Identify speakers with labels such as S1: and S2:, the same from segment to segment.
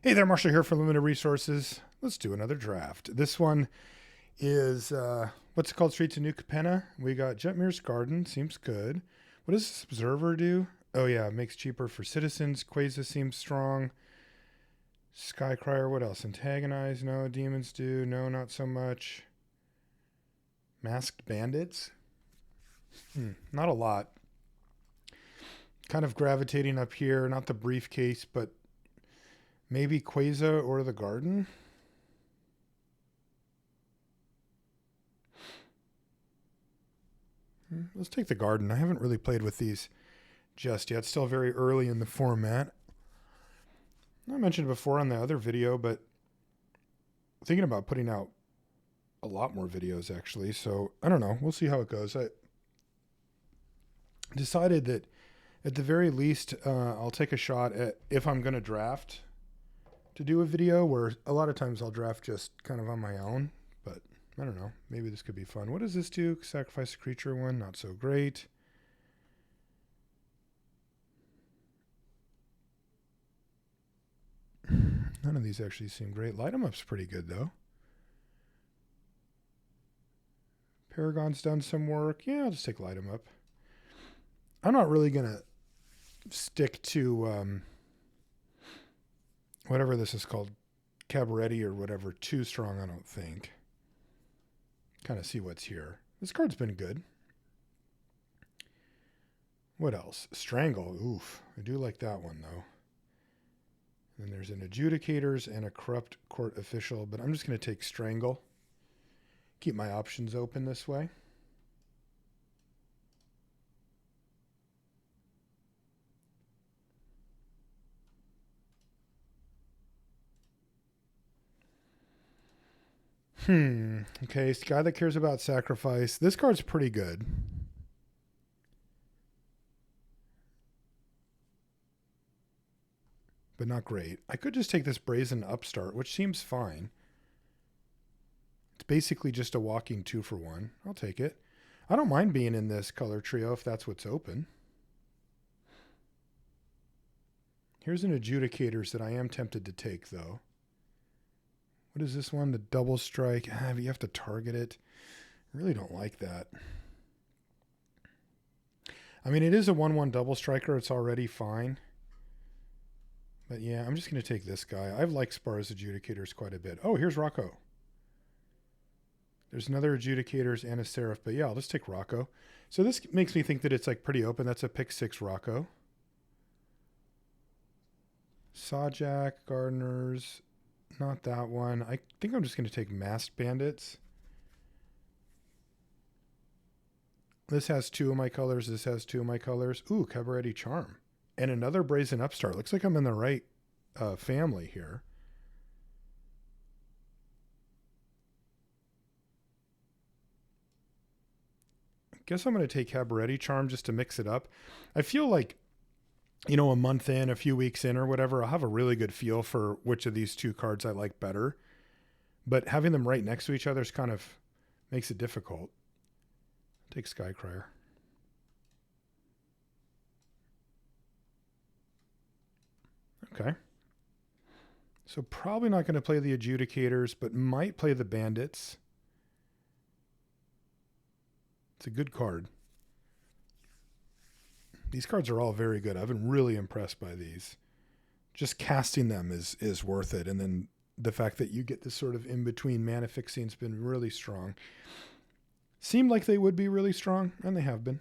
S1: Hey there, Marshall here for Limited Resources. Let's do another draft. This one is, what's it called? Streets of New Capenna. We got Jetmir's Garden. Seems good. What does this Observer do? Oh, yeah. Makes cheaper for citizens. Quasar seems strong. Skycrier. What else? Antagonize. No. Demons do. No, not so much. Masked Bandits. Not a lot. Kind of gravitating up here. Not the briefcase, but maybe Quasar or the Garden. Let's take the Garden. I haven't really played with these just yet. Still very early in the format. I mentioned before on the other video, but thinking about putting out a lot more videos actually. So I don't know. We'll see how it goes. I decided that at the very least, I'll take a shot at, if I'm going to draft, to do a video where a lot of times I'll draft just kind of on my own, but I don't know. Maybe this could be fun. What does this do? Sacrifice a creature one. Not so great. None of these actually seem great. Light 'em up's pretty good though. Paragon's done some work. Yeah, I'll just take Light 'em up. I'm not really going to stick to whatever this is called, Cabaretti or whatever, too strong, I don't think. Kind of see what's here. This card's been good. What else? Strangle. Oof. I do like that one, though. And then there's an Adjudicators and a Corrupt Court Official, but I'm just going to take Strangle. Keep my options open this way. Okay, Guy That Cares About Sacrifice. This card's pretty good. But not great. I could just take this Brazen Upstart, which seems fine. It's basically just a walking 2-for-1. I'll take it. I don't mind being in this color trio if that's what's open. Here's an Adjudicators that I am tempted to take, though. What is this one? The Double Strike. You have to target it. I really don't like that. I mean, it is a 1/1 Double Striker. It's already fine. But yeah, I'm just going to take this guy. I've liked Spar's Adjudicators quite a bit. Oh, here's Rocco. There's another Adjudicators and a Seraph. But yeah, I'll just take Rocco. So this makes me think that it's like pretty open. That's a pick 6 Rocco. Sawjack, Gardeners. Not that one. I think I'm just going to take Masked Bandits. This has 2 of my colors. This has 2 of my colors. Ooh, Cabaretti Charm. And another Brazen Upstart. Looks like I'm in the right family here. I guess I'm going to take Cabaretti Charm just to mix it up. I feel like, you know, a month in, a few weeks in or whatever, I'll have a really good feel for which of these 2 cards I like better. But having them right next to each other kind of makes it difficult. I'll take Skycrier. Okay. So probably not going to play the Adjudicators, but might play the Bandits. It's a good card. These cards are all very good. I've been really impressed by these. Just casting them is worth it. And then the fact that you get this sort of in-between mana fixing has been really strong. Seemed like they would be really strong, and they have been.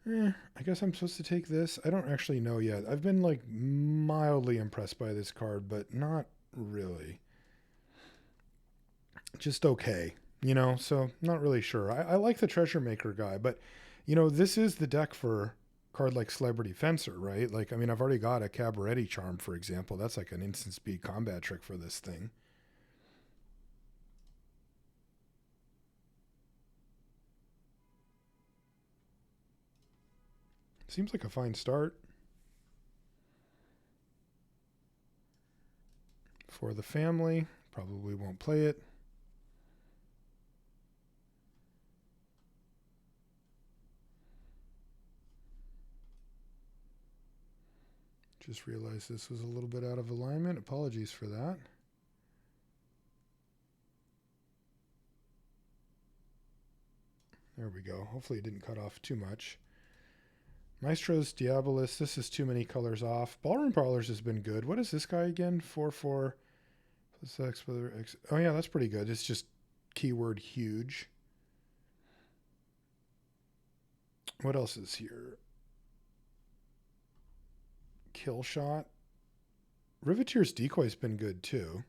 S1: I guess I'm supposed to take this. I don't actually know yet. I've been like mildly impressed by this card, but not really. Just okay, you know, so not really sure. I like the Treasure Maker guy, but, you know, this is the deck for a card like Celebrity Fencer, right? Like, I mean, I've already got a Cabaretti Charm, for example. That's like an instant speed combat trick for this thing. Seems like a fine start. For the family, probably won't play it. Just realized this was a little bit out of alignment. Apologies for that. There we go. Hopefully it didn't cut off too much. Maestro's Diabolus. This is too many colors off. Ballroom Parlors has been good. What is this guy again? 4/4 plus X. Oh yeah, that's pretty good. It's just keyword huge. What else is here? Kill Shot. Riveteer's Decoy's been good too.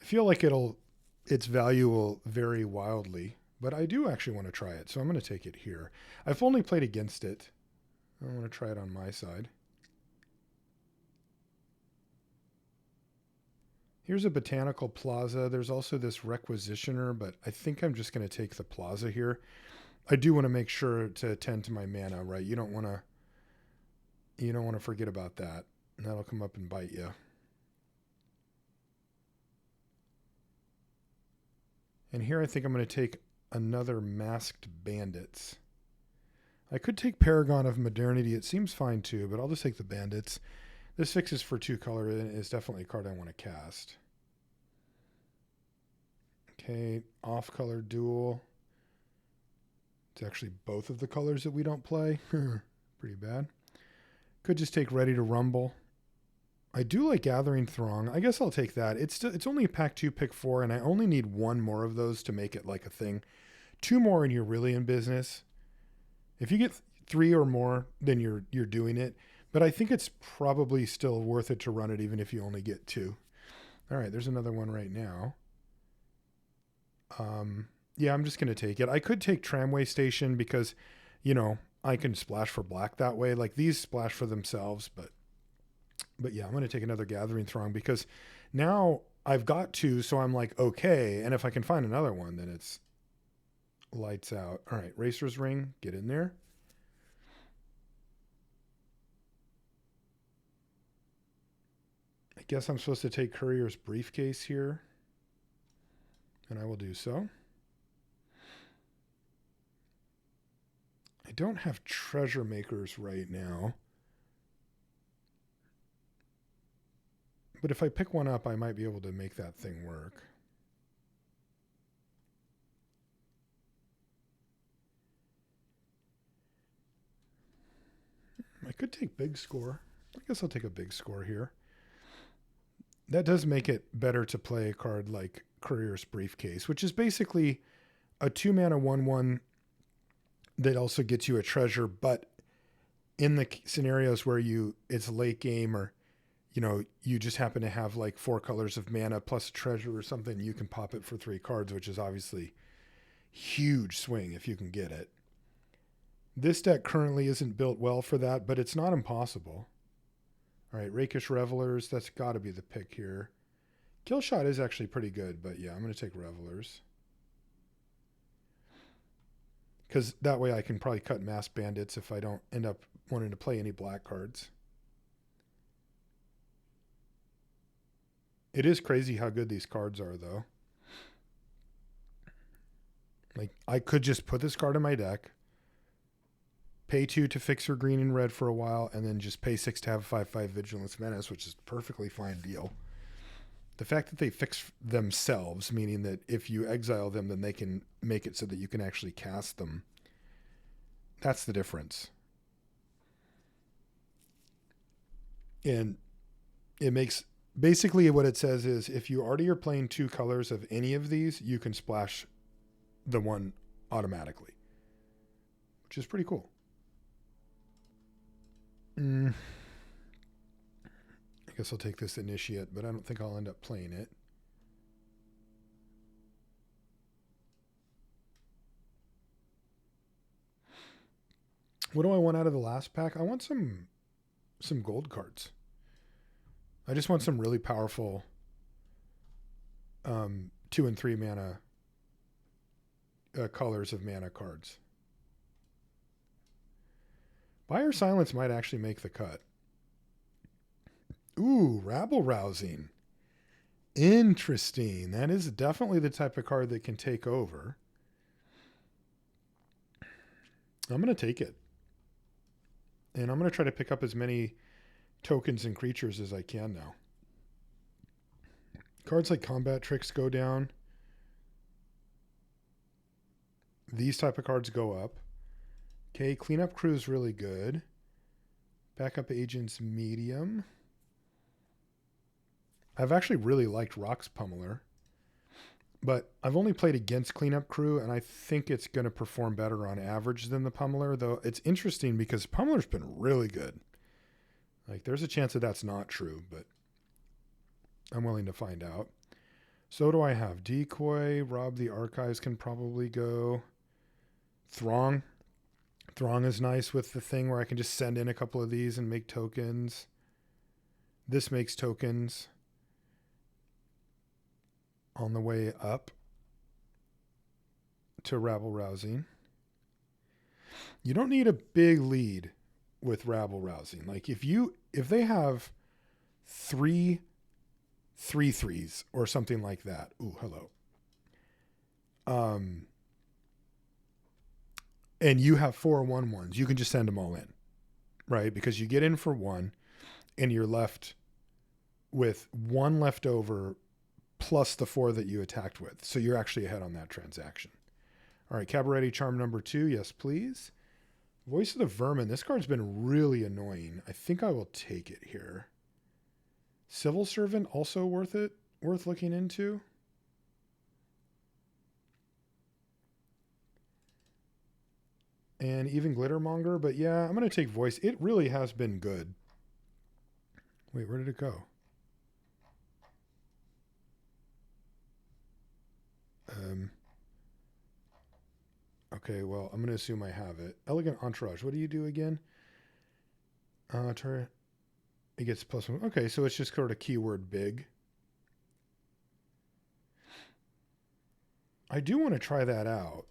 S1: I feel like its value will vary wildly, but I do actually want to try it, so I'm going to take it here. I've only played against it. I want to try it on my side. Here's a Botanical Plaza. There's also this Requisitioner, but I think I'm just going to take the Plaza here. I do want to make sure to attend to my mana, right? You don't want to forget about that. And that'll come up and bite you. And here I think I'm going to take another Masked Bandits. I could take Paragon of Modernity. It seems fine too, but I'll just take the Bandits. This fixes for 2 color and is definitely a card I want to cast. Okay, off-color duel. It's actually both of the colors that we don't play. Pretty bad. Could just take Ready to Rumble. I do like Gathering Throng. I guess I'll take that. It's only a pack 2, pick 4, and I only need 1 more of those to make it like a thing. 2 more and you're really in business. If you get 3 or more, then you're doing it. But I think it's probably still worth it to run it even if you only get 2. All right, there's another one right now. Yeah, I'm just going to take it. I could take Tramway Station because, I can splash for black that way. Like these splash for themselves, but yeah, I'm going to take another Gathering Throng because now I've got 2, so I'm like, okay. And if I can find another one, then it's lights out. All right, Racer's Ring, get in there. I guess I'm supposed to take Courier's Briefcase here, and I will do so. I don't have Treasure Makers right now. But if I pick one up, I might be able to make that thing work. I could take Big Score. I guess I'll take a Big Score here. That does make it better to play a card like Courier's Briefcase, which is basically a 2-mana 1/1 that also gets you a treasure, but in the scenarios where it's late game or you just happen to have like 4 colors of mana plus a treasure or something, you can pop it for 3 cards, which is obviously huge swing if you can get it. This deck currently isn't built well for that, but it's not impossible. All right, Rakish Revelers, that's got to be the pick here. Kill Shot is actually pretty good, but yeah, I'm going to take Revelers. Because that way I can probably cut Masked Bandits if I don't end up wanting to play any black cards. It is crazy how good these cards are, though. Like, I could just put this card in my deck, pay 2 to fix her green and red for a while, and then just pay 6 to have a 5/5 Vigilance Menace, which is a perfectly fine deal. The fact that they fix themselves, meaning that if you exile them, then they can make it so that you can actually cast them. That's the difference. And it makes... Basically, what it says is if you already are playing 2 colors of any of these, you can splash the one automatically, which is pretty cool. I guess I'll take this Initiate, but I don't think I'll end up playing it. What do I want out of the last pack? I want some gold cards. I just want some really powerful 2 and 3 mana colors of mana cards. Buyer Silence might actually make the cut. Ooh, Rabble Rousing. Interesting. That is definitely the type of card that can take over. I'm going to take it. And I'm going to try to pick up as many tokens and creatures as I can now. Cards like Combat Tricks go down. These type of cards go up. Okay, Cleanup Crew is really good. Backup Agents medium. I've actually really liked Rock's Pummeler. But I've only played against Cleanup Crew, and I think it's going to perform better on average than the Pummeler, though it's interesting because Pummeler's been really good. Like, there's a chance that that's not true, but I'm willing to find out. So do I have Decoy, Rob the Archives can probably go. Throng. Throng is nice with the thing where I can just send in a couple of these and make tokens. This makes tokens on the way up to rabble rousing. You don't need a big lead with rabble rousing. Like if they have 3/3/3s or something like that. Ooh, hello. And you have 4/1/1s, you can just send them all in, right? Because you get in for one and you're left with one left over plus the 4 that you attacked with. So you're actually ahead on that transaction. All right, Cabaretti Charm number 2. Yes, please. Voice of the Vermin. This card's been really annoying. I think I will take it here. Civil Servant, also worth it. Worth looking into. And even Glittermonger. But yeah, I'm going to take Voice. It really has been good. Wait, where did it go? Okay, well, I'm going to assume I have it. Elegant Entourage. What do you do again? It gets +1. Okay, so it's just sort of keyword big. I do want to try that out.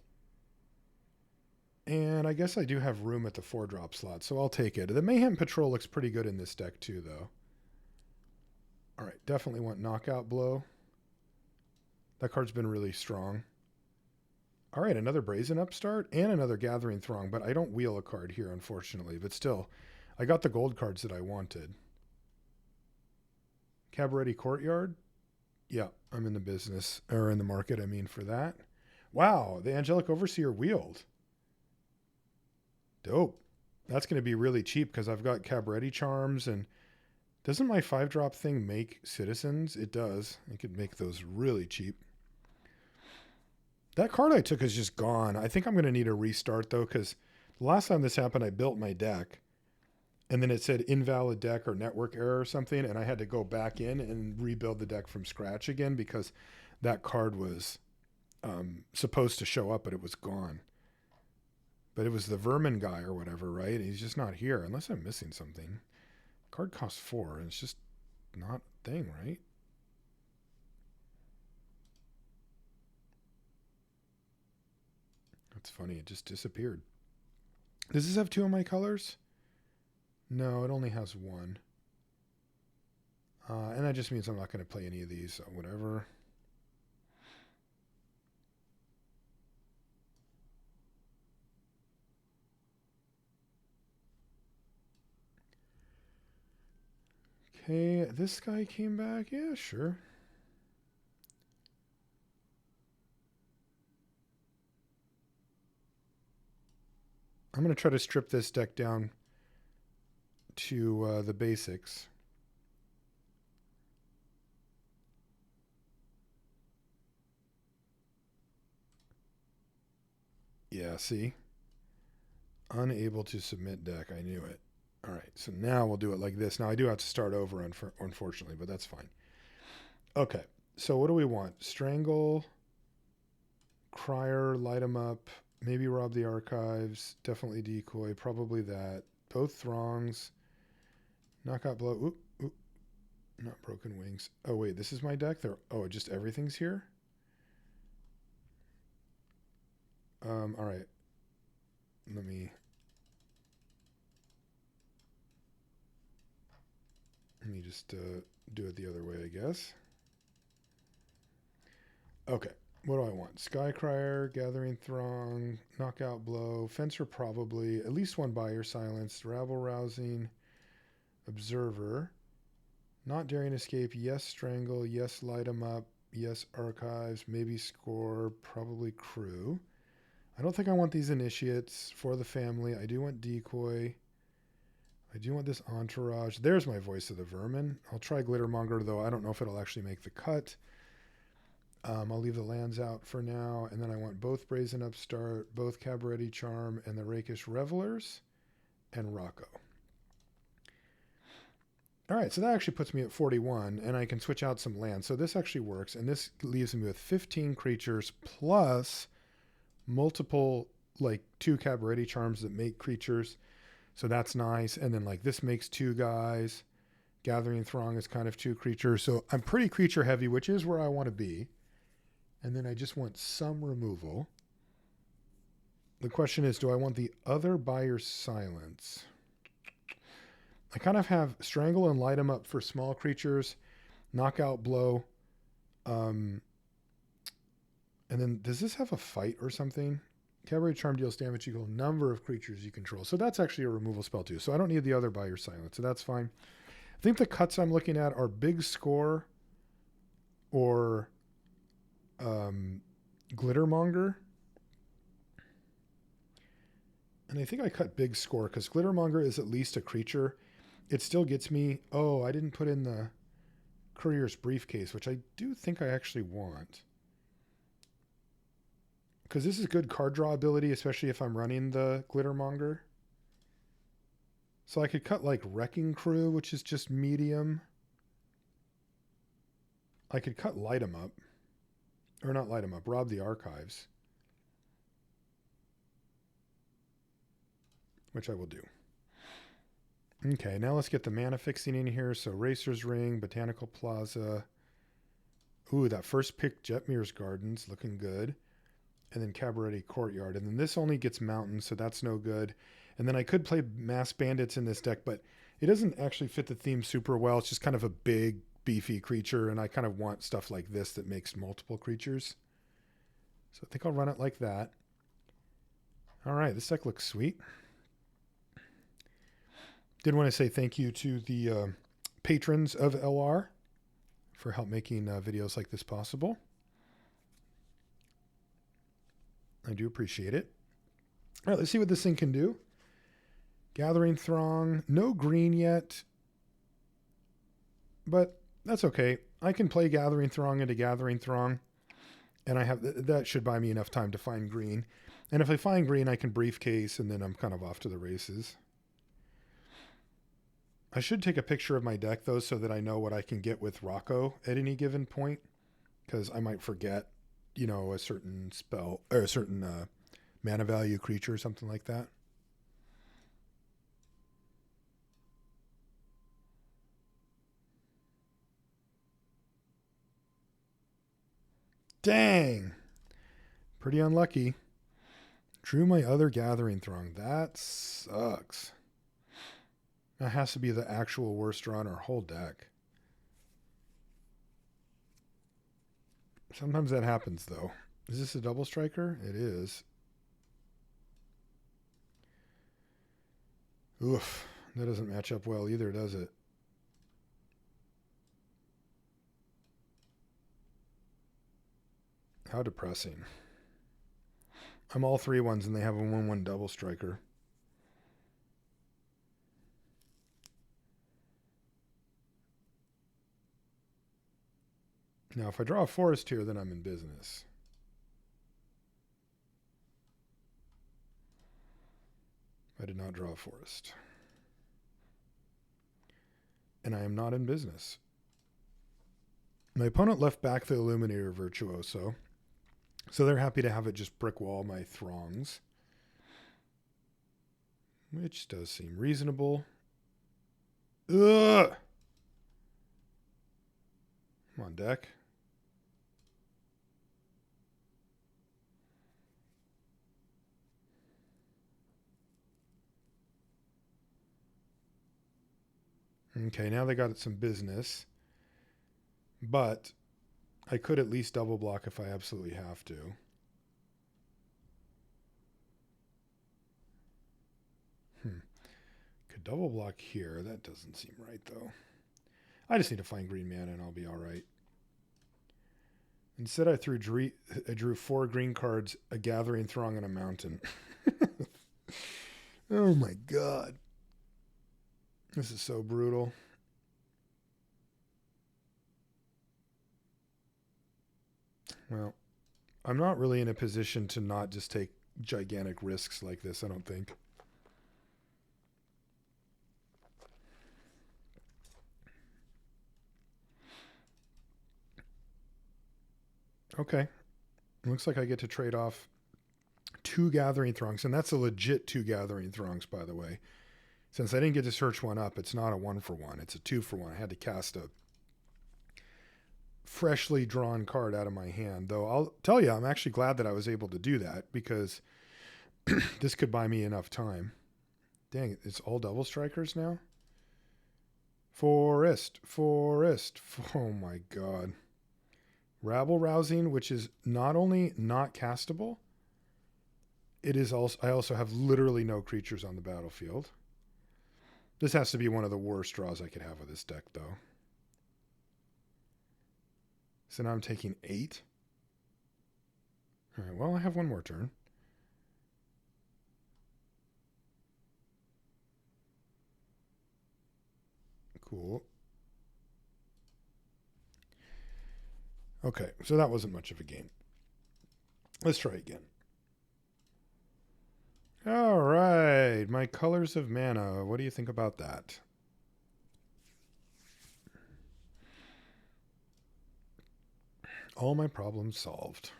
S1: And I guess I do have room at the 4-drop slot, so I'll take it. The Mayhem Patrol looks pretty good in this deck too, though. All right, definitely want Knockout Blow. That card's been really strong. All right, another Brazen Upstart and another Gathering Throng, but I don't wheel a card here, unfortunately. But still, I got the gold cards that I wanted. Cabaretti Courtyard. Yeah, I'm in the business, or in the market, I mean, for that. Wow, the Angelic Overseer wheeled. Dope. That's going to be really cheap because I've got Cabaretti Charms, and doesn't my 5-drop thing make citizens? It does. I could make those really cheap. That card I took is just gone. I think I'm going to need a restart, though, because the last time this happened, I built my deck, and then it said invalid deck or network error or something, and I had to go back in and rebuild the deck from scratch again because that card was supposed to show up, but it was gone. But it was the Vermin guy or whatever, right? He's just not here, unless I'm missing something. Card costs 4, and it's just not a thing, right? That's funny. It just disappeared. Does this have 2 of my colors? No, it only has 1. And that just means I'm not going to play any of these, so whatever. Okay, this guy came back. Yeah, sure. I'm going to try to strip this deck down to the basics. Yeah, see? Unable to submit deck. I knew it. All right, so now we'll do it like this. Now I do have to start over, unfortunately, but that's fine. Okay, so what do we want? Strangle, Crier, light him up, maybe rob the archives, definitely decoy, probably that. Both throngs, knockout blow. Oop, oop, not broken wings. Oh wait, this is my deck. Oh, just everything's here. All right. Let me just do it the other way, I guess. Okay. What do I want? Skycrier, Gathering Throng, Knockout Blow, Fencer probably, at least one Buyer Silenced, Rabble Rousing, Observer, Not Daring Escape, yes Strangle, yes Light 'em Up, yes Archives, maybe Score, probably Crew. I don't think I want these Initiates for the family. I do want Decoy. I do want this Entourage. There's my Voice of the Vermin. I'll try Glittermonger, though I don't know if it'll actually make the cut. I'll leave the lands out for now. And then I want both Brazen Upstart, both Cabaretti Charm, and the Rakish Revelers, and Rocco. All right, so that actually puts me at 41, and I can switch out some lands. So this actually works, and this leaves me with 15 creatures plus multiple, like 2 Cabaretti Charms that make creatures. So that's nice. And then like this makes 2 guys. Gathering Throng is kind of 2 creatures. So I'm pretty creature heavy, which is where I want to be. And then I just want some removal. The question is, do I want the other Buyer Silence? I kind of have Strangle and Light 'em Up for small creatures, Knockout Blow. And then does this have a fight or something? Cabaret Charm deals damage equal number of creatures you control. So that's actually a removal spell too. So I don't need the other Buyer Silence. So that's fine. I think the cuts I'm looking at are Big Score or Glittermonger. And I think I cut Big Score because Glittermonger is at least a creature. It still gets me. Oh, I didn't put in the Courier's Briefcase, which I do think I actually want. Because this is good card draw ability, especially if I'm running the Glittermonger. So I could cut like Wrecking Crew, which is just medium. I could cut Light 'em Up. Or not Light 'em Up, Rob the Archives. Which I will do. Okay, now let's get the mana fixing in here. So Racer's Ring, Botanical Plaza. Ooh, that first pick, Jetmir's Gardens, looking good. And then Cabaretti Courtyard. And then this only gets mountains, so that's no good. And then I could play Mass Bandits in this deck, but it doesn't actually fit the theme super well. It's just kind of a big, beefy creature, and I kind of want stuff like this that makes multiple creatures. So I think I'll run it like that. All right, this deck looks sweet. Did want to say thank you to the patrons of LR for help making videos like this possible. I do appreciate it. All right, let's see what this thing can do. Gathering Throng. No green yet, but that's okay. I can play Gathering Throng into Gathering Throng, and I have that should buy me enough time to find green. And if I find green, I can Briefcase, and then I'm kind of off to the races. I should take a picture of my deck, though, so that I know what I can get with Rocco at any given point, because I might forget, you know, a certain spell or a certain mana value creature or something like that. Dang! Pretty unlucky. Drew my other Gathering Throng. That sucks. That has to be the actual worst draw in our whole deck. Sometimes that happens, though. Is this a double striker? It is. Oof. That doesn't match up well either, does it? How depressing. I'm all 3/1s and they have a 1/1 double striker. Now, if I draw a forest here, then I'm in business. I did not draw a forest. And I am not in business. My opponent left back the Illuminator Virtuoso, so they're happy to have it just brick wall my Throngs, which does seem reasonable. Ugh! Come on, deck. Okay, now they got some business. But I could at least double block if I absolutely have to. Could double block here. That doesn't seem right, though. I just need to find green mana and I'll be all right. Instead, I drew 4 green cards, a Gathering Throng, and a Mountain. Oh my god. This is so brutal. Well, I'm not really in a position to not just take gigantic risks like this, I don't think. Okay. Looks like I get to trade off 2 Gathering Throngs, and that's a legit 2 Gathering Throngs, by the way. Since I didn't get to search one up, it's not a 1-for-1. It's a 2-for-1. I had to cast a freshly drawn card out of my hand. Though I'll tell you, I'm actually glad that I was able to do that because this could buy me enough time. Dang it, it's all double strikers now? Forest. Oh my god. Rabble Rousing, which is not only not castable, it is also, I also have literally no creatures on the battlefield. This has to be one of the worst draws I could have with this deck, though. So now I'm taking 8. All right, well, I have one more turn. Cool. Okay, so that wasn't much of a game. Let's try again. All right, my colors of mana. What do you think about that? All my problems solved.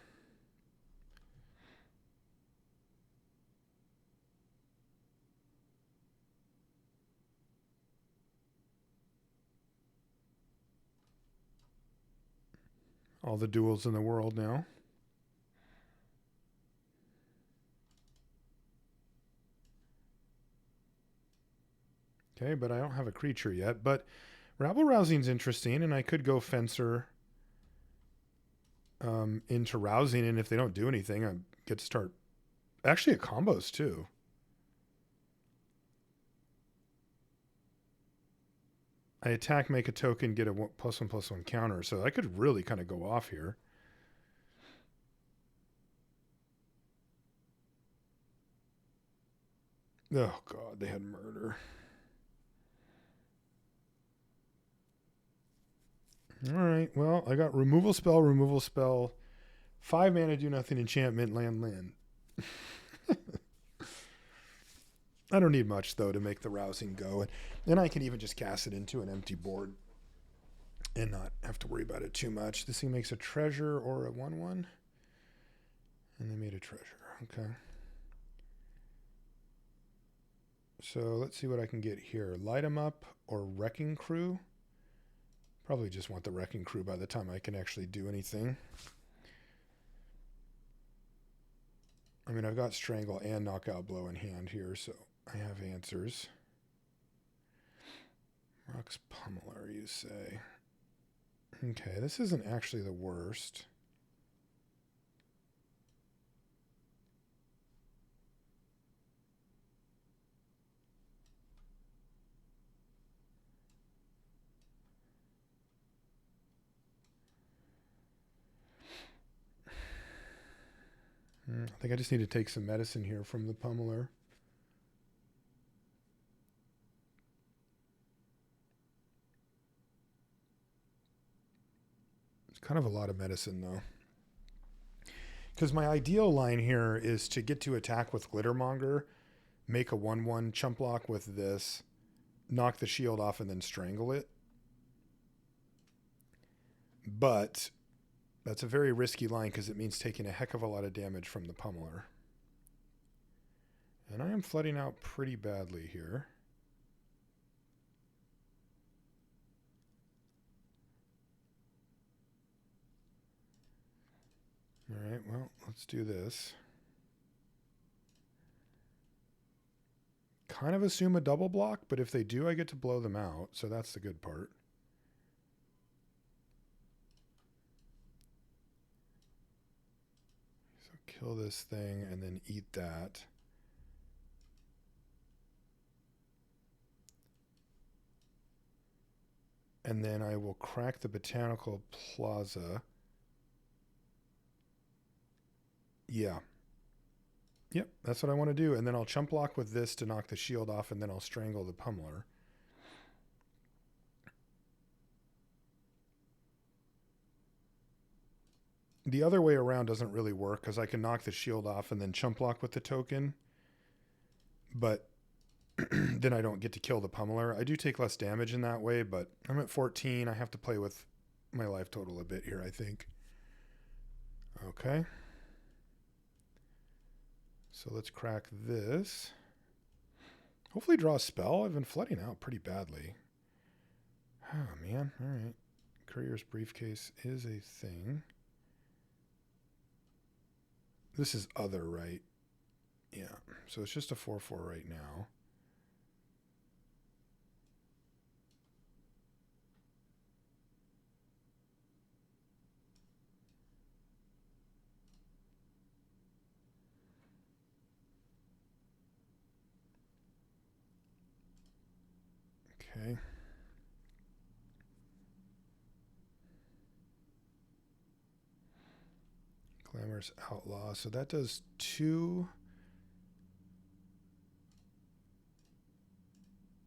S1: All the duels in the world now. Okay, but I don't have a creature yet. But Rabble Rousing's interesting, and I could go Fencer into Rousing, and if they don't do anything, I get to start. Actually, it combos too. I attack, make a token, get a +1/+1 counter, so I could really kind of go off here. Oh god, they had murder. All right, well, I got removal spell, 5 mana, do nothing, enchantment, land. I don't need much, though, to make the Rousing go. And I can even just cast it into an empty board and not have to worry about it too much. This thing makes a treasure or a 1/1. And they made a treasure. Okay. So let's see what I can get here. Light 'em Up or Wrecking Crew. Probably just want the Wrecking Crew by the time I can actually do anything. I mean, I've got Strangle and Knockout Blow in hand here, so I have answers. Rock's Pummeler, you say. Okay, this isn't actually the worst. I think I just need to take some medicine here from the Pummeler. It's kind of a lot of medicine, though. Because my ideal line here is to get to attack with Glittermonger, make a 1/1 chump block with this, knock the shield off, and then strangle it. But that's a very risky line because it means taking a heck of a lot of damage from the Pummeler. And I am flooding out pretty badly here. All right, well, let's do this. Kind of assume a double block, but if they do, I get to blow them out, so that's the good part. Kill this thing and then eat that. And then I will crack the Botanical Plaza. Yeah. Yep, that's what I want to do. And then I'll chump block with this to knock the shield off, and then I'll strangle the pummeler. The other way around doesn't really work because I can knock the shield off and then chump block with the token. But then I don't get to kill the pummeler. I do take less damage in that way, but I'm at 14. I have to play with my life total a bit here, I think. Okay. So let's crack this. Hopefully draw a spell. I've been flooding out pretty badly. Oh, man. All right. Courier's Briefcase is a thing. This is other, right? Yeah. So it's just a 4-4 right now. Okay. Glamorous Outlaw. So that does 2.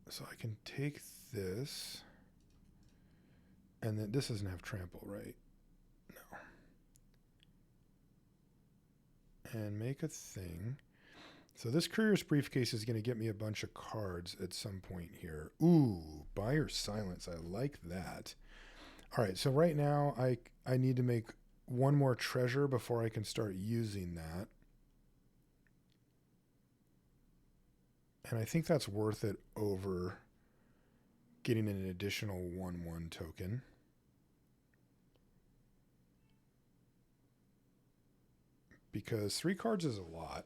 S1: So I can take this. And then this doesn't have trample, right? No. And make a thing. So this Courier's Briefcase is going to get me a bunch of cards at some point here. Ooh, Buyer Silence. I like that. All right, so right now I need to make one more treasure before I can start using that. And I think that's worth it over getting an additional 1/1 token. Because 3 cards is a lot.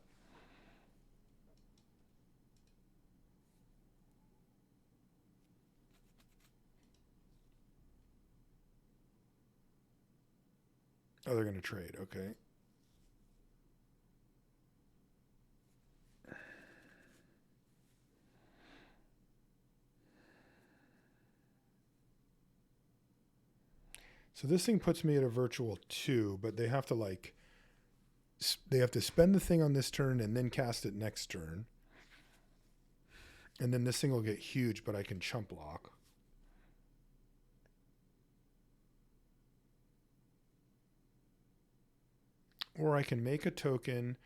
S1: Oh, they're going to trade. Okay. So this thing puts me at a virtual 2, but they have to spend the thing on this turn and then cast it next turn. And then this thing will get huge, but I can chump block. Or I can make a token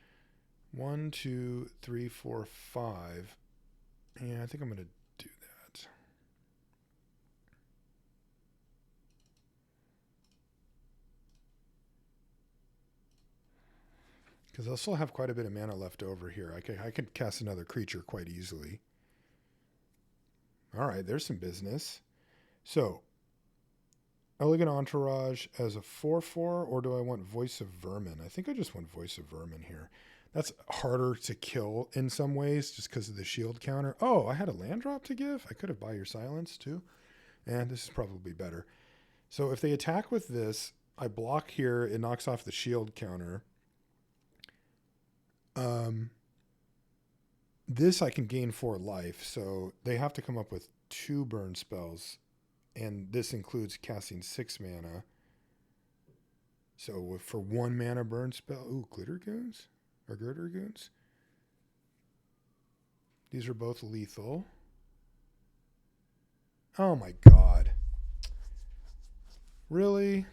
S1: 1, 2, 3, 4, 5. Yeah, I think I'm going to do that. Because I'll still have quite a bit of mana left over here. I could cast another creature quite easily. All right, there's some business. So, Elegant Entourage as a 4/4, or do I want Voice of Vermin? I think I just want Voice of Vermin here. That's harder to kill in some ways just because of the shield counter. Oh, I had a land drop to give? I could have Buy Your Silence too. And this is probably better. So if they attack with this, I block here. It knocks off the shield counter. This I can gain 4 life. So they have to come up with 2 burn spells. And this includes casting 6 mana. So for 1 mana burn spell, ooh, Glitter Goons or Girder Goons. These are both lethal. Oh my god. Really?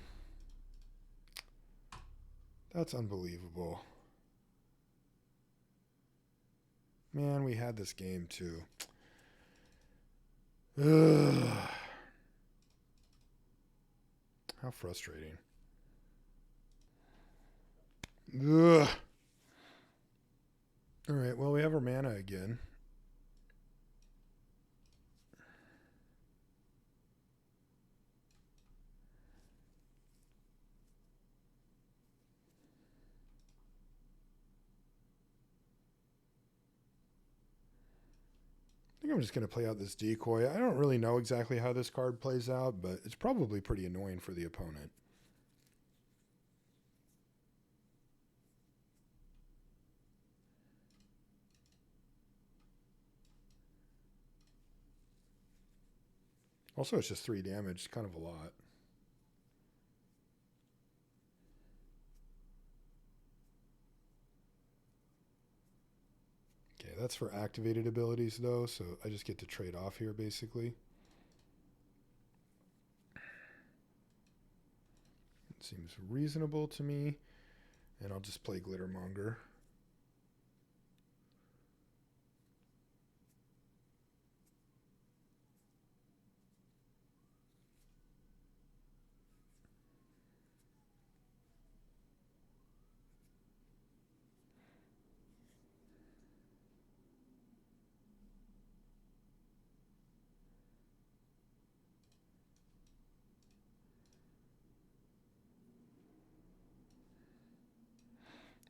S1: That's unbelievable. Man, we had this game too. Ugh. How frustrating. Ugh. All right, well, we have our mana again. I think I'm just going to play out this decoy. I don't really know exactly how this card plays out, but it's probably pretty annoying for the opponent. Also, it's just 3 damage. It's kind of a lot. Okay, that's for activated abilities, though, so I just get to trade off here, basically. It seems reasonable to me. And I'll just play Glittermonger.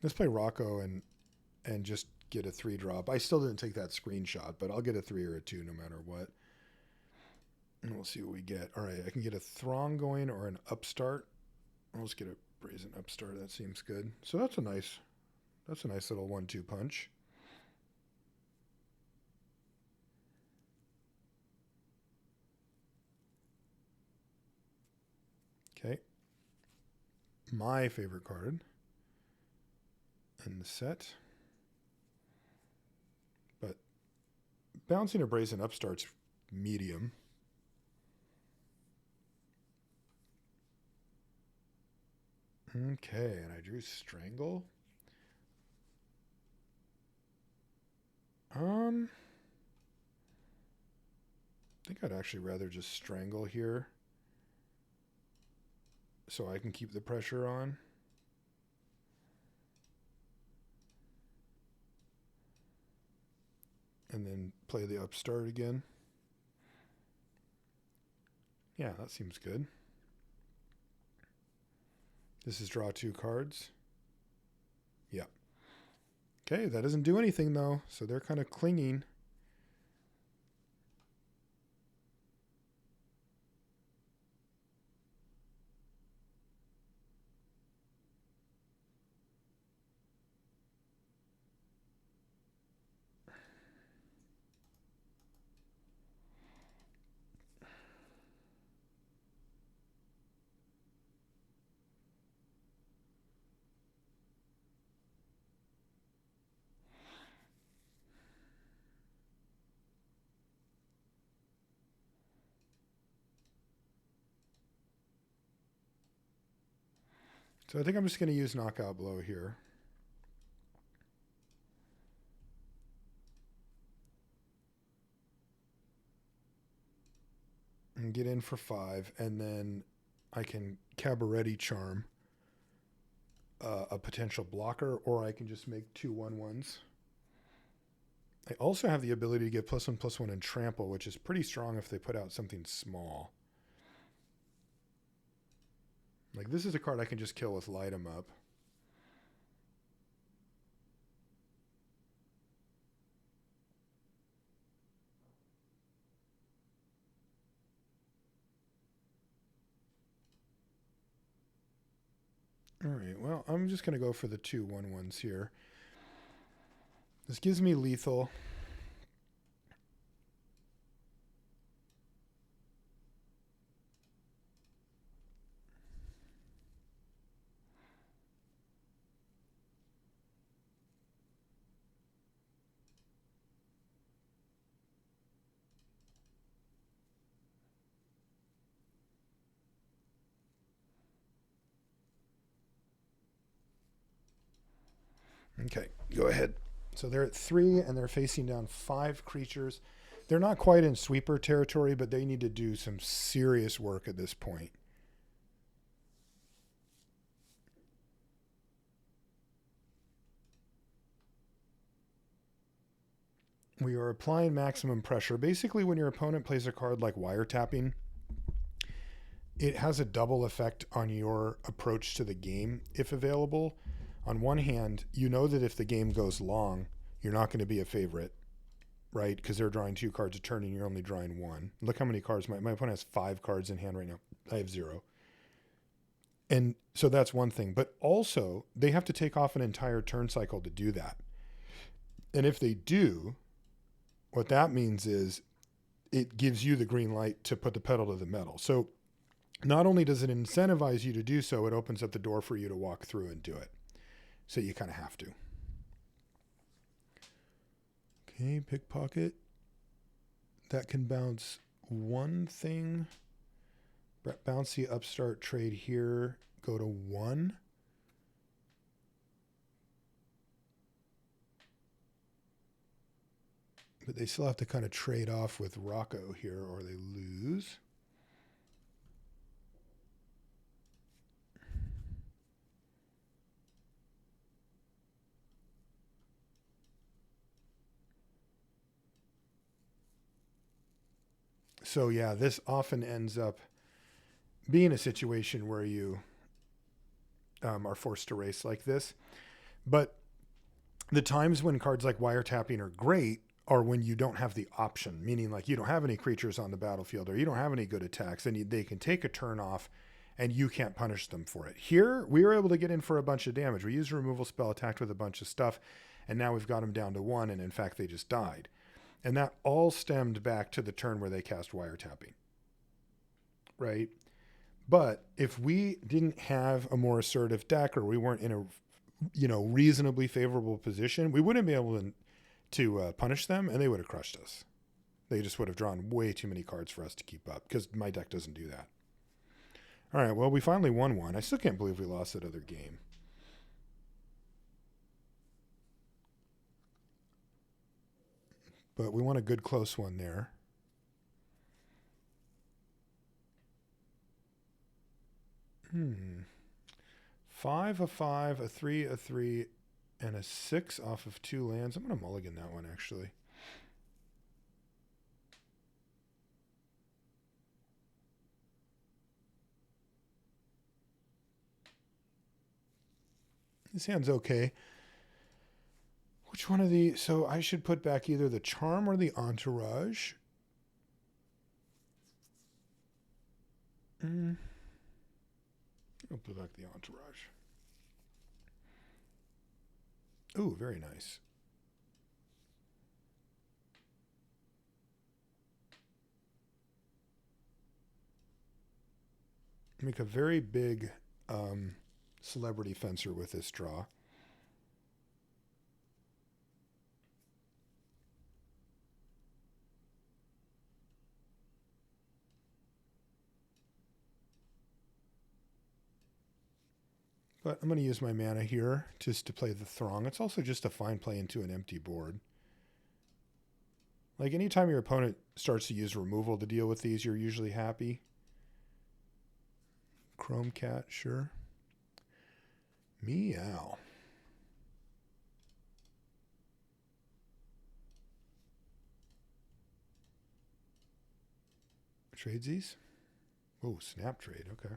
S1: Let's play Rocco and just get a 3-drop. I still didn't take that screenshot, but I'll get a 3 or a 2 no matter what. And we'll see what we get. All right, I can get a Throng going or an Upstart. Let's get a Brazen Upstart. That seems good. So that's a nice little 1-2 punch. Okay. My favorite card in the set. But bouncing a Brazen Upstart's medium. Okay, and I drew Strangle. I think I'd actually rather just Strangle here so I can keep the pressure on. And then play the Upstart again. Yeah, that seems good. This is draw 2 cards. Yeah. Okay, that doesn't do anything though, so they're kind of clinging. So I think I'm just going to use Knockout Blow here. And get in for 5, and then I can Cabaretti Charm a potential blocker, or I can just make 2 1/1s. I also have the ability to get +1/+1 and Trample, which is pretty strong if they put out something small. Like, this is a card I can just kill with Light 'em Up. All right, well, I'm just going to go for the 2 1/1s here. This gives me lethal. Okay, go ahead. So they're at 3, and they're facing down 5 creatures. They're not quite in sweeper territory, but they need to do some serious work at this point. We are applying maximum pressure. Basically, when your opponent plays a card like Wiretapping, it has a double effect on your approach to the game, if available. On one hand, you know that if the game goes long, you're not going to be a favorite, right? Because they're drawing 2 cards a turn and you're only drawing 1. Look how many cards. My opponent has 5 cards in hand right now. I have 0. And so that's one thing. But also, they have to take off an entire turn cycle to do that. And if they do, what that means is it gives you the green light to put the pedal to the metal. So not only does it incentivize you to do so, it opens up the door for you to walk through and do it. So you kind of have to. Okay, pickpocket. That can bounce one thing. Bounce the upstart trade here. Go to 1. But they still have to kind of trade off with Rocco here or they lose. So yeah, this often ends up being a situation where you are forced to race like this. But the times when cards like wiretapping are great are when you don't have the option, meaning like you don't have any creatures on the battlefield or you don't have any good attacks, and they can take a turn off and you can't punish them for it. Here, we were able to get in for a bunch of damage. We used a removal spell, attacked with a bunch of stuff, and now we've got them down to 1, and in fact, they just died. And that all stemmed back to the turn where they cast wiretapping, right? But if we didn't have a more assertive deck or we weren't in a reasonably favorable position, we wouldn't be able to punish them, and they would have crushed us. They just would have drawn way too many cards for us to keep up because my deck doesn't do that. All right, well, we finally won one. I still can't believe we lost that other game. But we won a good close one there. Five, a 5, a 3, a 3, and a 6 off of 2 lands. I'm going to mulligan that one, actually. This hand's okay. Which one of the... So I should put back either the Charm or the Entourage. I'll put back the Entourage. Ooh, very nice. Make a very big celebrity fencer with this draw. But I'm going to use my mana here just to play the Throng. It's also just a fine play into an empty board. Like anytime your opponent starts to use removal to deal with these, you're usually happy. Chrome Cat, sure. Meow. Tradesies? Oh, snap trade. Okay.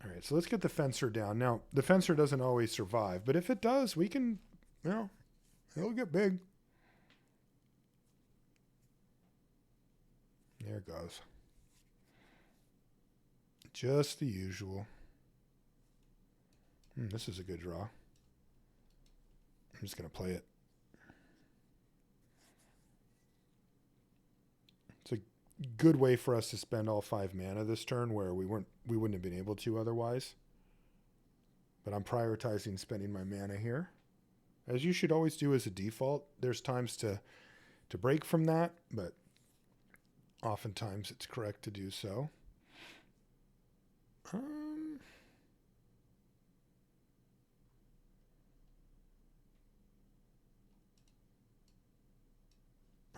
S1: All right, so let's get the Fencer down. Now, the Fencer doesn't always survive, but if it does, we can, it'll get big. There it goes. Just the usual. This is a good draw. I'm just going to play it. It's a good way for us to spend all 5 mana this turn where we wouldn't have been able to otherwise. But I'm prioritizing spending my mana here. As you should always do as a default. There's times to break from that, but oftentimes it's correct to do so. I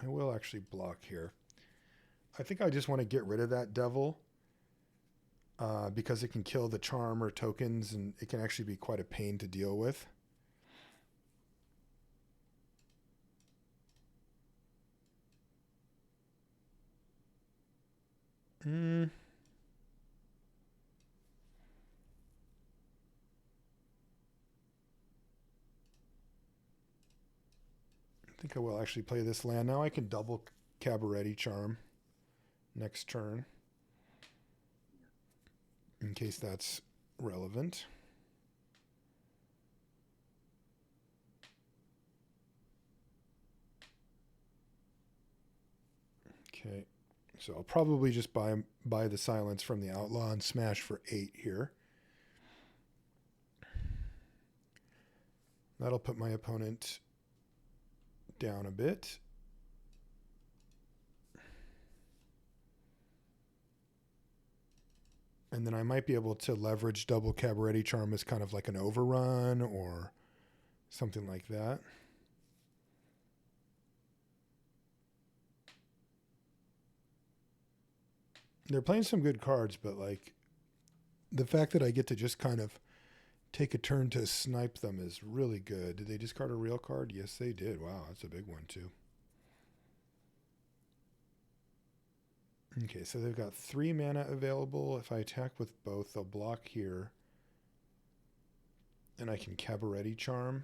S1: will actually block here. I think I just want to get rid of that devil because it can kill the charm or tokens, and it can actually be quite a pain to deal with. I think I will actually play this land. Now I can double Cabaretti Charm next turn, in case that's relevant. Okay. So I'll probably just buy the silence from the outlaw and smash for 8 here. That'll put my opponent down a bit. And then I might be able to leverage double Cabaretti charm as kind of like an overrun or something like that. They're playing some good cards, but like the fact that I get to just kind of take a turn to snipe them is really good. Did they discard a real card? Yes, they did. Wow, that's a big one too. Okay, so they've got 3 mana available. If I attack with both, they'll block here. And I can Cabaretti charm.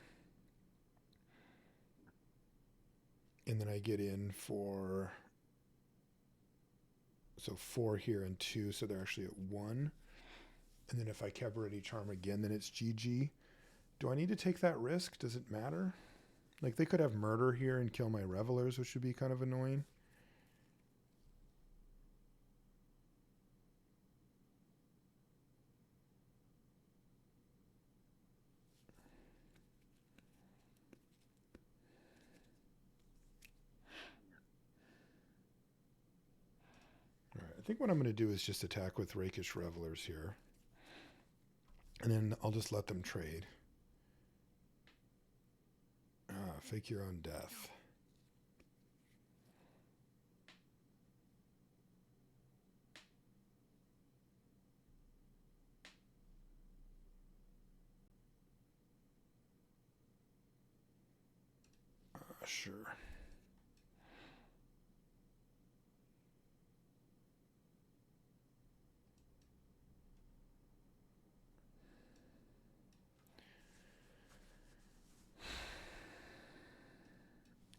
S1: And then I get in for... So 4 here and 2, so they're actually at 1. And then if I Cabaretti charm again, then it's GG. Do I need to take that risk? Does it matter? Like, they could have murder here and kill my revelers, which would be kind of annoying. All right, I think what I'm going to do is just attack with Rakish Revelers here. And then I'll just let them trade. Fake your own death. Sure.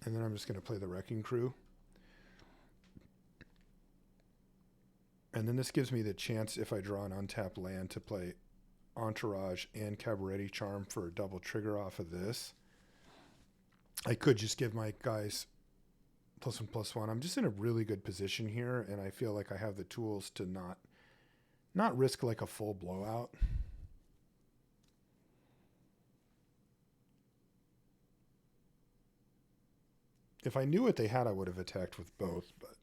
S1: And then I'm just going to play the Wrecking Crew. And then this gives me the chance, if I draw an untapped land, to play Entourage and Cabaretti Charm for a double trigger off of this. I could just give my guys +1/+1. I'm just in a really good position here, and I feel like I have the tools to not risk like a full blowout. If I knew what they had, I would have attacked with both, but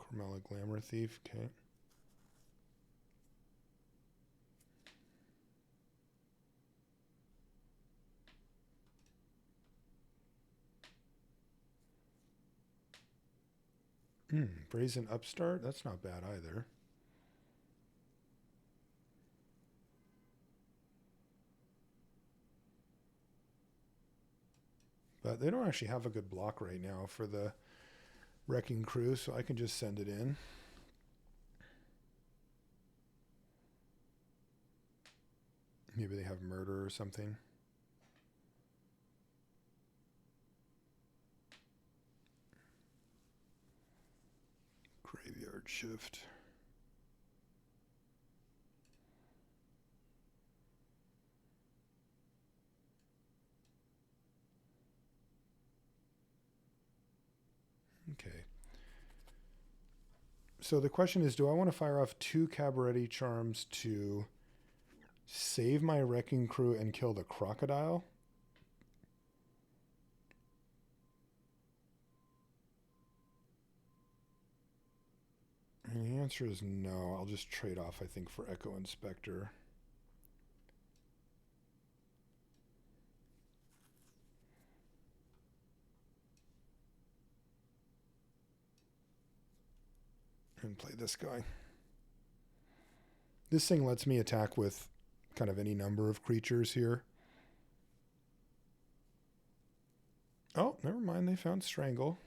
S1: Cormella Glamour Thief, okay. Brazen Upstart, that's not bad either. But they don't actually have a good block right now for the Wrecking Crew, so I can just send it in. Maybe they have murder or something. Graveyard Shift. Okay. So the question is, do I want to fire off 2 Cabaretti Charms to save my Wrecking Crew and kill the Crocodile? And the answer is no. I'll just trade off, I think, for Echo Inspector. And play this guy. This thing lets me attack with kind of any number of creatures here. Oh, never mind. They found Strangle.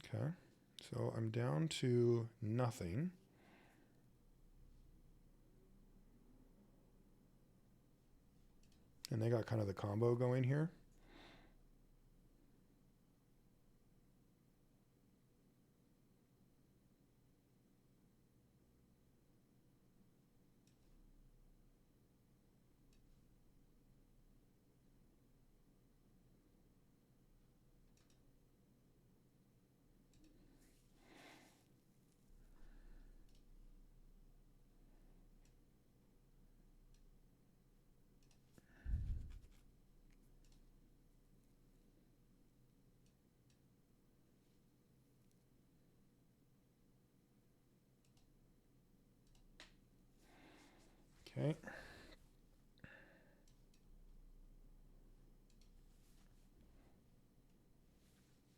S1: Okay. So I'm down to nothing. And they got kind of the combo going here. Okay.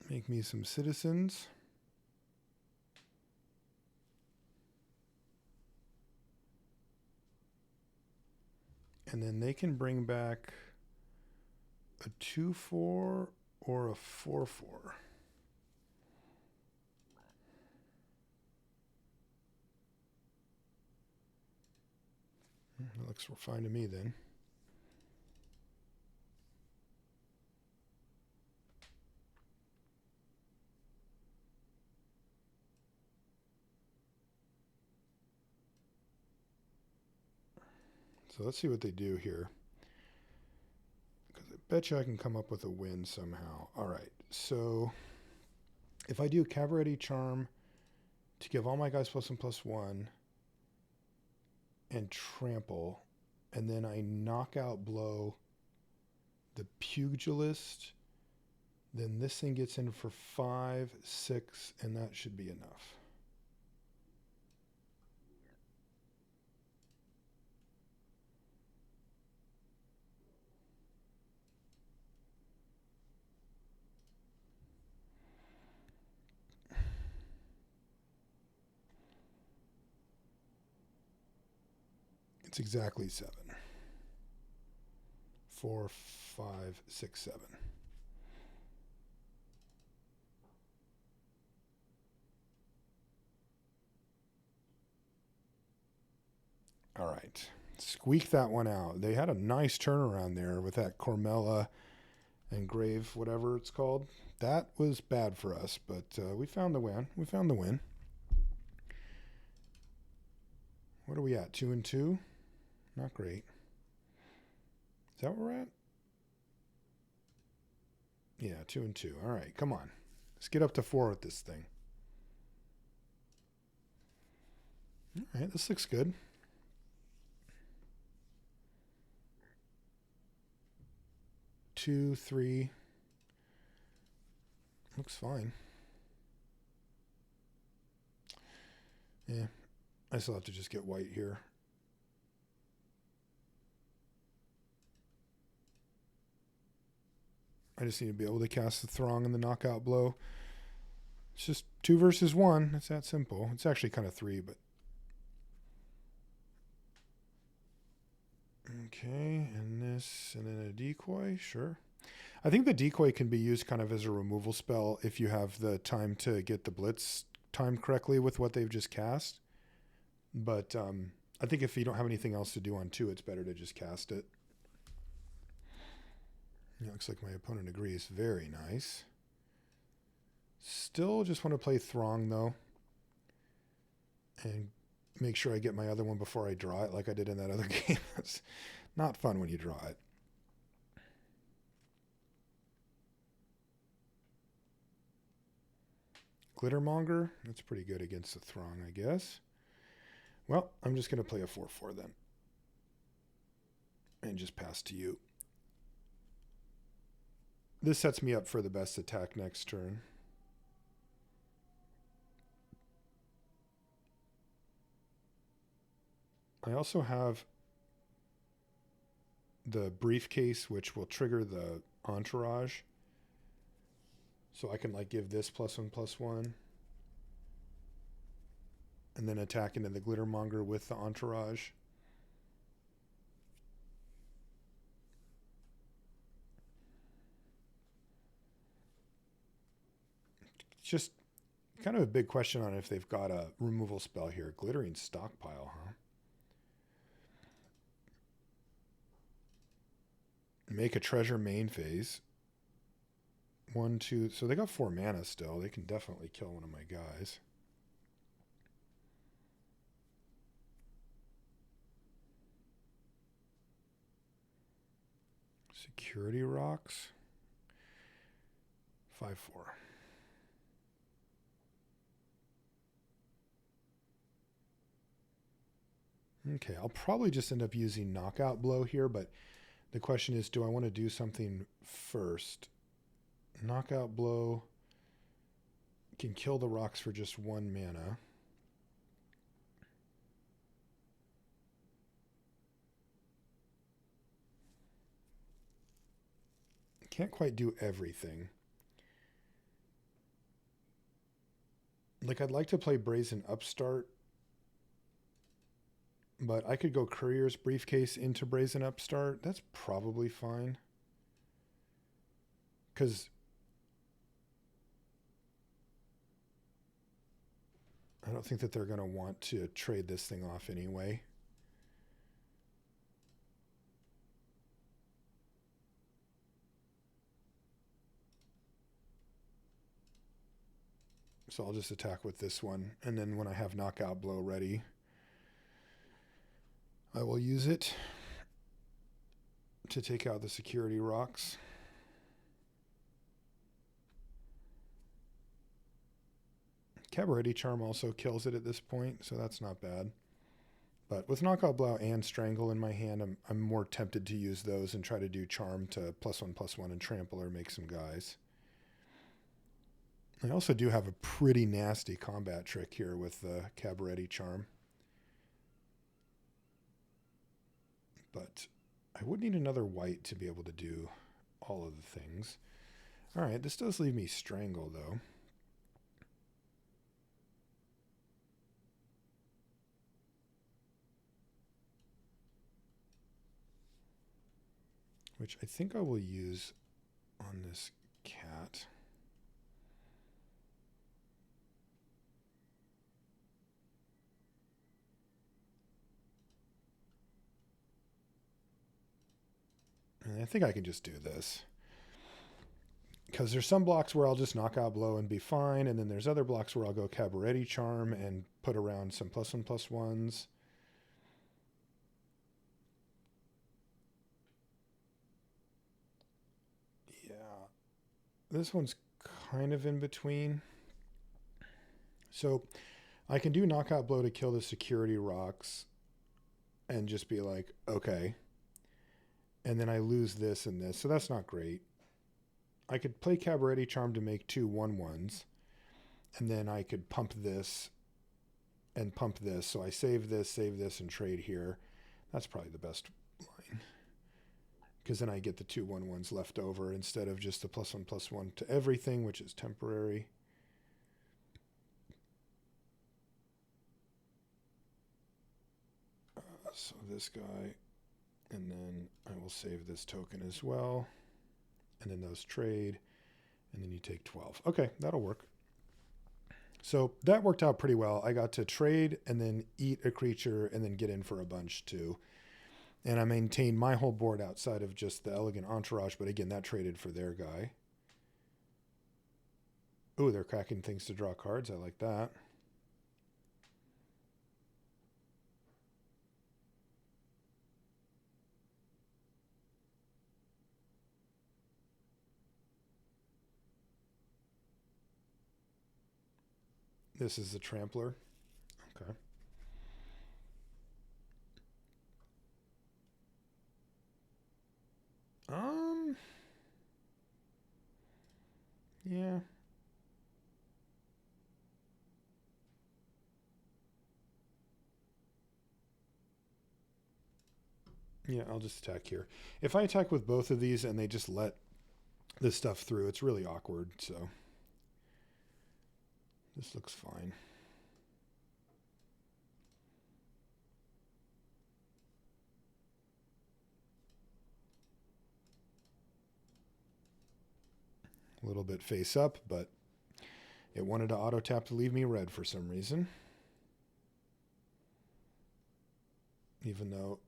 S1: Make me some citizens. And then they can bring back a 2/4 or a 4/4. That looks fine to me then. So let's see what they do here. Because I bet you I can come up with a win somehow. All right. So if I do Cabaretti Charm to give all my guys +1/+1 and trample, and then I knockout blow the Pugilist, then this thing gets in for 5, 6, and that should be enough. It's exactly 7. 4, 5, 6, 7. All right. Squeak that one out. They had a nice turnaround there with that Cormella and Grave, whatever it's called. That was bad for us, but we found the win. We found the win. What are we at? 2-2? Not great. Is that where we're at? Yeah, 2-2. All right, come on. Let's get up to 4 with this thing. All right, this looks good. 2, 3. Looks fine. Yeah, I still have to just get white here. I just need to be able to cast the Throng and the knockout blow. It's just 2 versus 1. It's that simple. It's actually kind of 3, but... Okay, and this, and then a decoy, sure. I think the decoy can be used kind of as a removal spell if you have the time to get the blitz timed correctly with what they've just cast. But I think if you don't have anything else to do on 2, it's better to just cast it. It looks like my opponent agrees. Very nice. Still just want to play Throng, though. And make sure I get my other one before I draw it, like I did in that other game. It's not fun when you draw it. Glittermonger. That's pretty good against the Throng, I guess. Well, I'm just going to play a 4/4 then. And just pass to you. This sets me up for the best attack next turn. I also have the briefcase, which will trigger the entourage. So I can like give this +1/+1. And then attack into the Glittermonger with the entourage. Just kind of a big question on if they've got a removal spell here. Glittering Stockpile, huh? Make a treasure main phase. 1, 2. So they got 4 mana still. They can definitely kill one of my guys. Security Rocks. 5/4. Okay, I'll probably just end up using Knockout Blow here, but the question is, do I want to do something first? Knockout Blow can kill the rocks for just 1 mana. Can't quite do everything. Like, I'd like to play Brazen Upstart, but I could go Courier's Briefcase into Brazen Upstart. That's probably fine. Because I don't think that they're going to want to trade this thing off anyway. So I'll just attack with this one. And then when I have Knockout Blow ready, I will use it to take out the security rocks. Cabaretti Charm also kills it at this point, so that's not bad. But with Knockout Blow and Strangle in my hand, I'm more tempted to use those and try to do Charm to +1/+1 and Trample or make some guys. I also do have a pretty nasty combat trick here with the Cabaretti Charm. But I would need another white to be able to do all of the things. All right, this does leave me Strangle, though. Which I think I will use on this cat. And I think I can just do this. Because there's some blocks where I'll just Knockout Blow and be fine, and then there's other blocks where I'll go Cabaretti Charm and put around some +1/+1s. Yeah. This one's kind of in between. So I can do Knockout Blow to kill the security rocks and just be like, okay. And then I lose this and this, so that's not great. I could play Cabaretti Charm to make 2 1/1s, and then I could pump this and pump this. So I save this, and trade here. That's probably the best line. Because then I get the 2 1/1s left over instead of just the +1/+1 to everything, which is temporary. So this guy, and then I will save this token as well. And then those trade, and then you take 12. Okay, that'll work. So that worked out pretty well. I got to trade and then eat a creature and then get in for a bunch too. And I maintained my whole board outside of just the Elegant Entourage, but again, that traded for their guy. Ooh, they're cracking things to draw cards. I like that. This is the Trampler. Okay. Yeah. Yeah, I'll just attack here. If I attack with both of these and they just let this stuff through, it's really awkward, so this looks fine. A little bit face up, but it wanted to auto tap to leave me red for some reason. Even though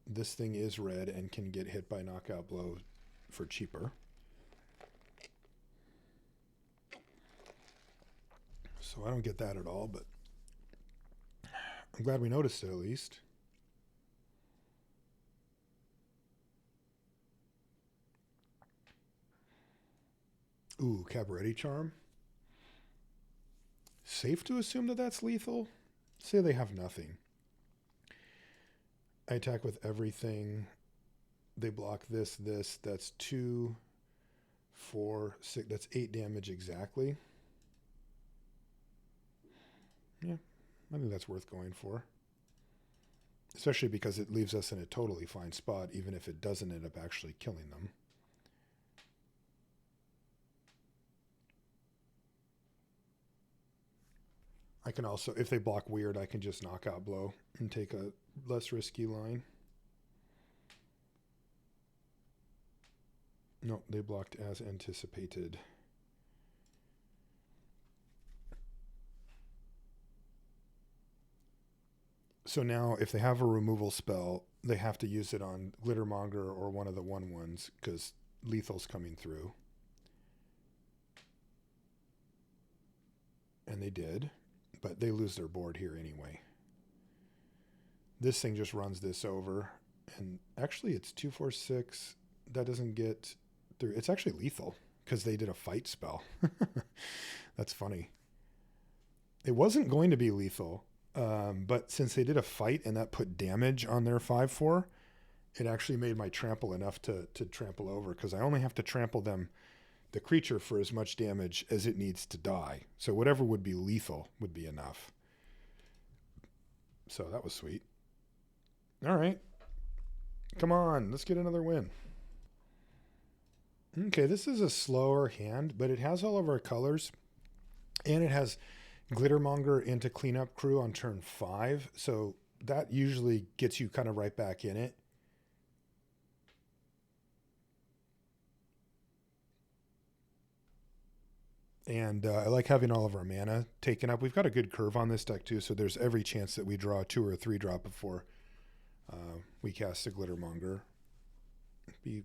S1: this thing is red and can get hit by Knockout Blow for cheaper. So I don't get that at all, but I'm glad we noticed it at least. Ooh, Cabaretti Charm. Safe to assume that that's lethal? Say they have nothing. I attack with everything. They block this. That's 2, 4, 6. That's 8 damage exactly. Yeah, I think that's worth going for. Especially because it leaves us in a totally fine spot, even if it doesn't end up actually killing them. I can also, if they block weird, I can just knockout blow and take a less risky line. No, they blocked as anticipated. So now if they have a removal spell, they have to use it on Glittermonger or one of the 1/1s because lethal's coming through. And they did, but they lose their board here anyway. This thing just runs this over, and actually it's 2/4/6. That doesn't get through. It's actually lethal because they did a fight spell. That's funny. It wasn't going to be lethal, but since they did a fight and that put damage on their 5/4, it actually made my trample enough to trample over because I only have to trample them, the creature, for as much damage as it needs to die. So whatever would be lethal would be enough. So that was sweet. All right. Come on, let's get another win. Okay, this is a slower hand, but it has all of our colors. And it has Glittermonger into Cleanup Crew on turn 5. So that usually gets you kind of right back in it. And I like having all of our mana taken up. We've got a good curve on this deck too, so there's every chance that we draw a 2 or a 3 drop before we cast a Glittermonger. I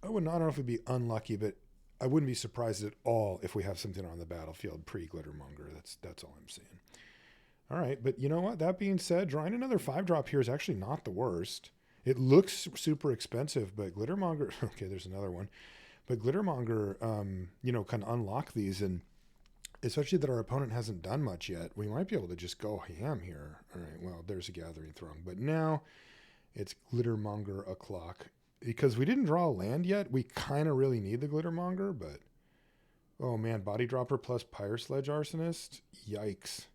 S1: don't know if it'd be unlucky, but I wouldn't be surprised at all if we have something on the battlefield pre-Glittermonger. That's all I'm saying. All right, but you know what? That being said, drawing another 5-drop here is actually not the worst. It looks super expensive, but Glittermonger... Okay, there's another one. But Glittermonger, can unlock these, and especially that our opponent hasn't done much yet, we might be able to just go ham here. All right, well, there's a Gathering Throng. But now it's Glittermonger o'clock. Because we didn't draw a land yet, we kind of really need the Glittermonger, but... Oh, man, Body Dropper plus Pyre Sledge Arsonist? Yikes.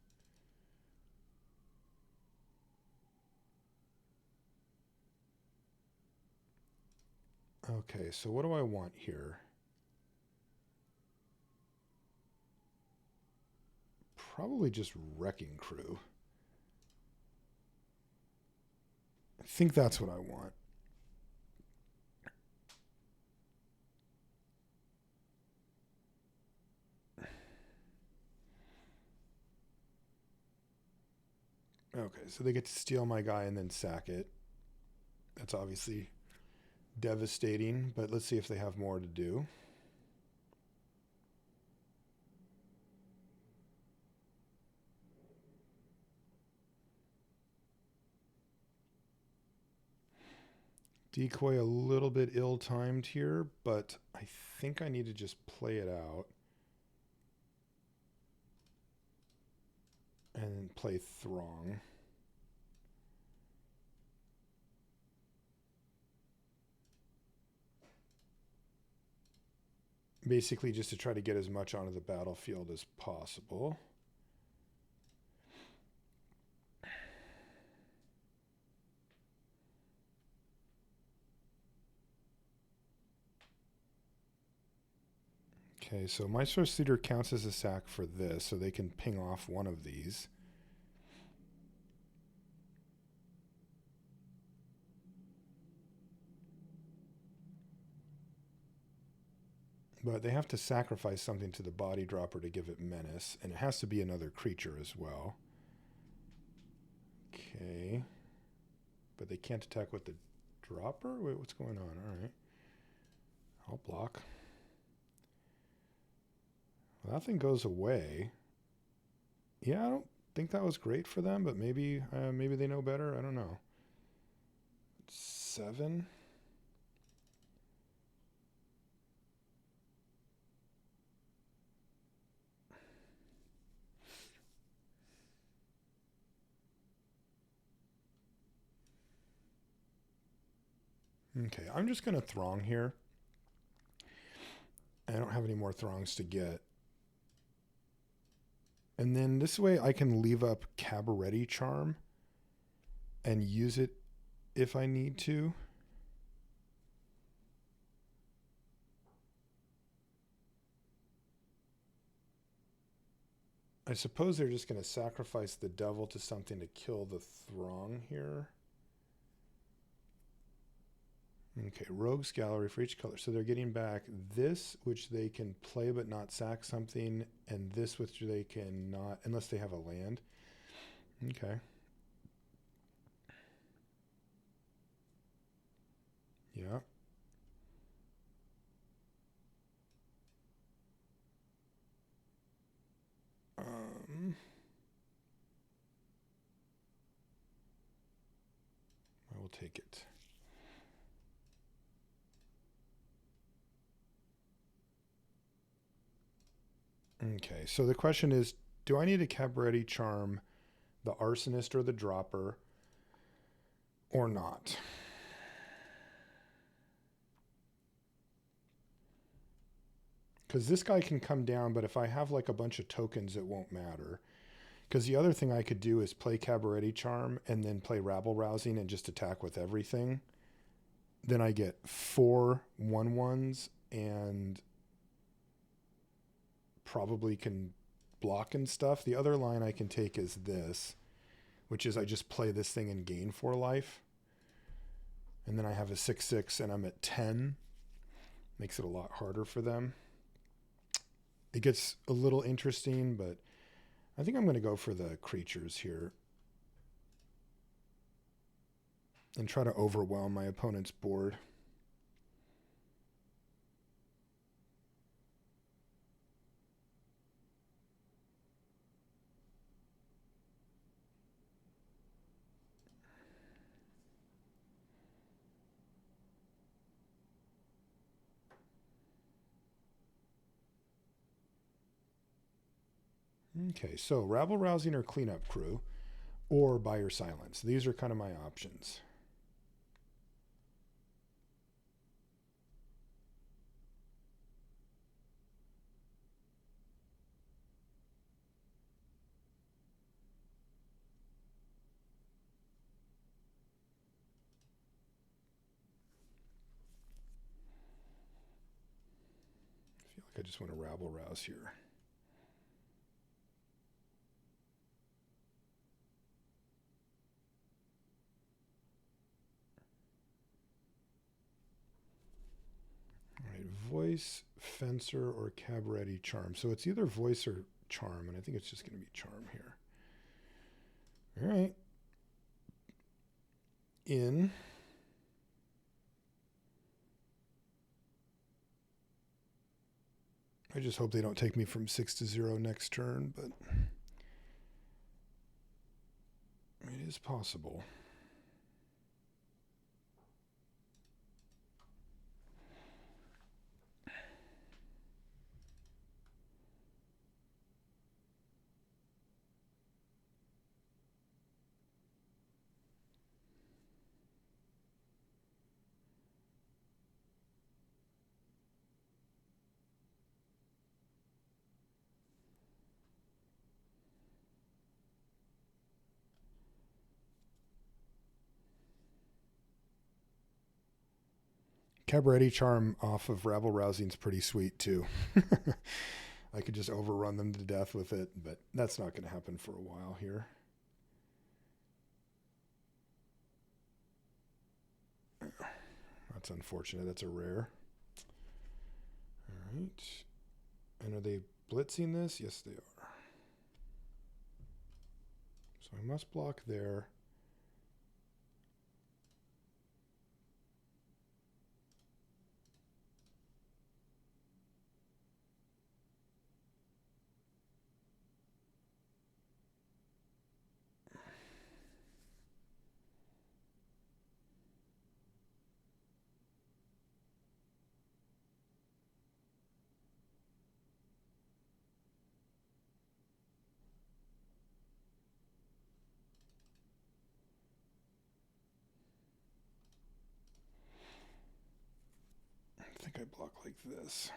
S1: Okay, so what do I want here? Probably just Wrecking Crew. I think that's what I want. Okay, so they get to steal my guy and then sack it. That's obviously devastating, but let's see if they have more to do. Decoy a little bit ill-timed here, but I think I need to just play it out. And play Throng. Basically just to try to get as much onto the battlefield as possible. Okay, so my Source Leader counts as a sack for this, so they can ping off one of these. But they have to sacrifice something to the Body Dropper to give it menace, and it has to be another creature as well. Okay. But they can't attack with the dropper? Wait, what's going on? All right. I'll block. Well, that thing goes away. Yeah, I don't think that was great for them, but maybe they know better. I don't know. 7. Okay, I'm just going to Throng here. I don't have any more Throngs to get. And then this way I can leave up Cabaretti Charm and use it if I need to. I suppose they're just going to sacrifice the devil to something to kill the throng here. Okay, Rogues Gallery for each color. So they're getting back this, which they can play but not sack something, and this, which they can not, unless they have a land. Okay. Yeah. I will take it. Okay, so the question is, do I need a Cabaretti charm the Arsonist or the Dropper or not? Because this guy can come down, but if I have like a bunch of tokens, it won't matter. Because the other thing I could do is play Cabaretti Charm and then play Rabble Rousing and just attack with everything. Then I get 4 1/1s and probably can block and stuff. The other line I can take is this, which is I just play this thing and gain 4 life. And then I have a 6/6 and I'm at 10. Makes it a lot harder for them. It gets a little interesting, but I think I'm going to go for the creatures here and try to overwhelm my opponent's board. Okay, so Rabble Rousing or Cleanup Crew or Buy or Silence. These are kind of my options. I feel like I just want to Rabble Rouse here. All right, Voice, Fencer, or Cabaretti Charm. So it's either Voice or Charm, and I think it's just going to be Charm here. All right. In. I just hope they don't take me from 6-0 next turn, but it is possible. Cabaretti Charm off of Rabble Rousing's pretty sweet too. I could just overrun them to death with it, but that's not going to happen for a while here. That's unfortunate. That's a rare. All right. And are they blitzing this? Yes, they are. So I must block there. I think I block like this.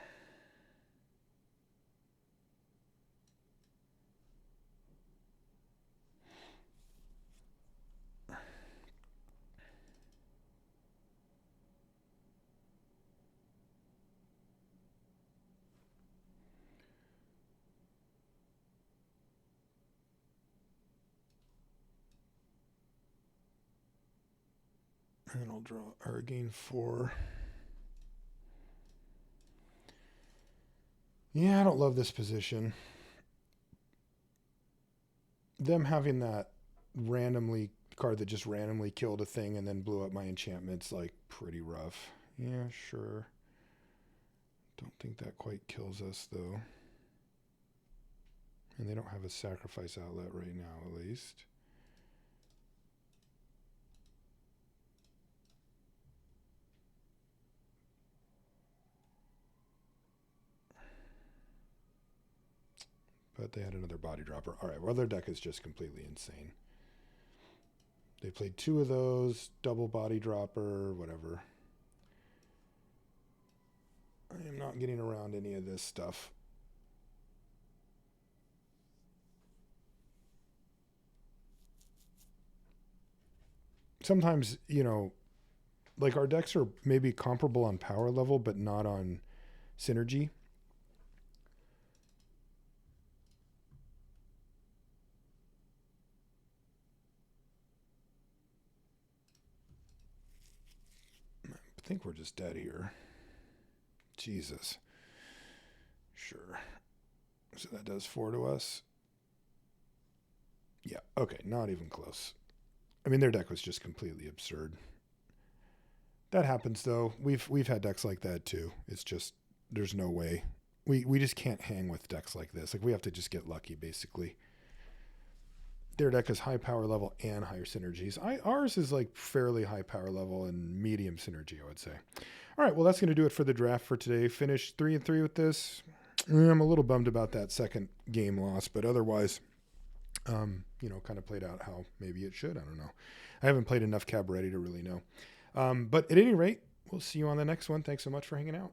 S1: And I'll draw or gain 4. Yeah, I don't love this position. Them having that randomly card that just randomly killed a thing and then blew up my enchantment's like pretty rough. Yeah, sure. Don't think that quite kills us though. And they don't have a sacrifice outlet right now, at least. But they had another body dropper. All right, well, their deck is just completely insane. They played 2 of those, double body dropper, whatever. I am not getting around any of this stuff. Sometimes, like our decks are maybe comparable on power level, but not on synergy. I think we're just dead here. Jesus. Sure. So that does 4 to us. Yeah, okay, not even close. I mean, their deck was just completely absurd. That happens though. We've had decks like that too. It's just there's no way. We just can't hang with decks like this. Like we have to just get lucky basically. Their deck is high power level and higher synergies. Ours is like fairly high power level and medium synergy, I would say. All right, well that's going to do it for the draft for today. Finished 3-3 with this. I'm a little bummed about that second game loss, but otherwise, kind of played out how maybe it should. I don't know. I haven't played enough Cabaretti to really know. But at any rate, we'll see you on the next one. Thanks so much for hanging out.